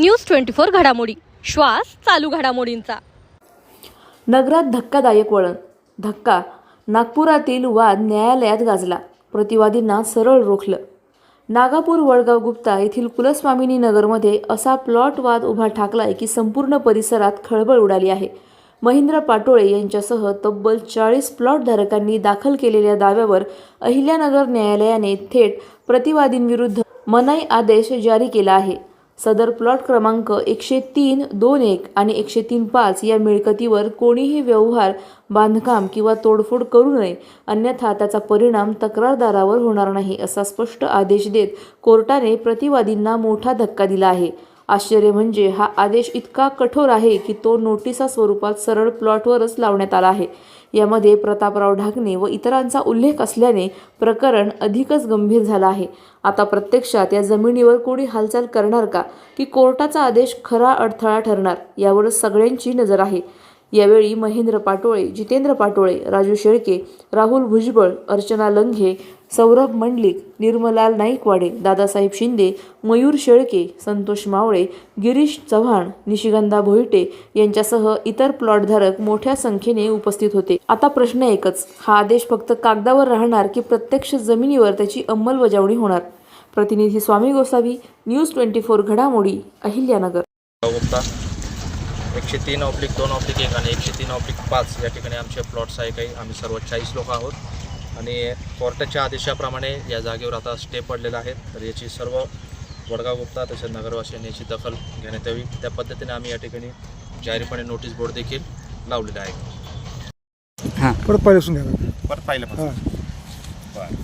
News 24 घडामोडी, श्वास चालू घडामोडींचा। नगरात धक्कादायक वळण, धक्का, नागपुरातील वाद न्यायालयात गाजला, प्रतिवादींना सरळ रोखलं। नागापूर वडगाव गुप्ता येथील कुलस्वामिनी नगरमध्ये असा प्लॉट वाद उभा ठाकलाय की संपूर्ण परिसरात खळबळ उडाली आहे। महेंद्र पाटोळे यांच्यासह तब्बल 40 प्लॉट धारकांनी दाखल केलेल्या दाव्यावर अहिल्यानगर न्यायालयाने थेट प्रतिवादींविरुद्ध मनाई आदेश जारी केला आहे। सदर प्लॉट क्रमांक 103.21 आणि 103.5 या मिळकतीवर कोणीही व्यवहार, बांधकाम किंवा तोडफोड करू नये, अन्यथा त्याचा परिणाम तक्रारदारावर होणार नाही, असा स्पष्ट आदेश देत कोर्टाने प्रतिवादींना मोठा धक्का दिला आहे। आश्चर्य म्हणजे हा आदेश इतका कठोर आहे की तो नोटिसा स्वरूपात सरळ प्लॉटवरच लावण्यात आला आहे। यामध्ये प्रतापराव ढाकणे व इतरांचा उल्लेख असल्याने प्रकरण अधिकच गंभीर झालं आहे। आता प्रत्यक्षात या जमिनीवर कोणी हालचाल करणार का की कोर्टाचा आदेश खरा अडथळा ठरणार, यावर सगळ्यांची नजर आहे। यावेळी महेंद्र पाटोळे, जितेंद्र पाटोळे, राजू शेळके, राहुल भुजबळ, अर्चना लंघे, सौरभ मंडलिक, निर्मलाल नाईकवाडे, दादासाहेब शिंदे, मयूर शेळके, संतोष मावळे, गिरीश चव्हाण, निशिगंधा भोईटे यांच्यासह इतर प्लॉटधारक मोठ्या संख्येने उपस्थित होते। आता प्रश्न एकच, हा आदेश फक्त कागदावर राहणार की प्रत्यक्ष जमिनीवर त्याची अंमलबजावणी होणार? प्रतिनिधी स्वामी गोसावी, न्यूज 24 घडामोडी, अहिल्यानगर। 103/2/1 आणि 103/5 या ठिकाणी आमचे प्लॉट्स आहे काही। आम्ही सर्व 40 लोक आहोत आणि कोर्टाच्या आदेशाप्रमाणे या जागेवर आता स्टे पडलेला आहे। तर याची सर्व वडगाव गुप्ता तसेच नगरवासियांनी याची दखल घेण्यात यावी, त्या पद्धतीने आम्ही या ठिकाणी जाहीरपणे नोटीस बोर्ड देखील लावलेला आहे। हां, परत पहिल्यापासून बरं।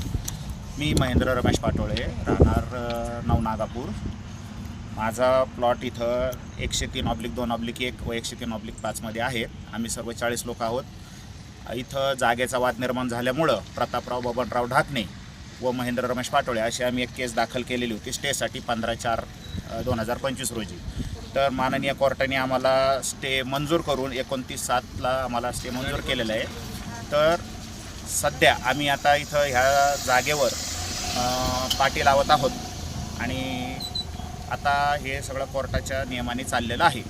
मी महेंद्र रमेश पाटोळे, राहणार नागापूर। माझा प्लॉट इथं 103/2/1 व 103/5 मध्ये आहे। आम्ही सर्व 40 लोक आहोत। इथं जागेचा वाद निर्माण झाल्यामुळं प्रतापराव बबनराव ढाकणे व महेंद्र रमेश पाटोळे अशी आम्ही एक केस दाखल केलेली होती स्टेसाठी 15/4/2025 रोजी। तर माननीय कोर्टाने आम्हाला स्टे मंजूर करून 29/7 आम्हाला स्टे मंजूर केलेला आहे। तर सध्या आम्ही आता इथं ह्या जागेवर पाटी लावत आहोत आणि आता हे सगळं कोर्टाच्या नियमाने चाललेलं आहे।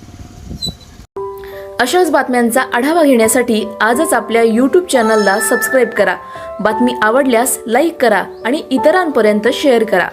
अशाच बातम्यांचा आढावा घेण्यासाठी आजच आपल्या YouTube चॅनलला सबस्क्राईब करा। बातमी आवडल्यास लाईक करा आणि इतरांपर्यंत शेअर करा।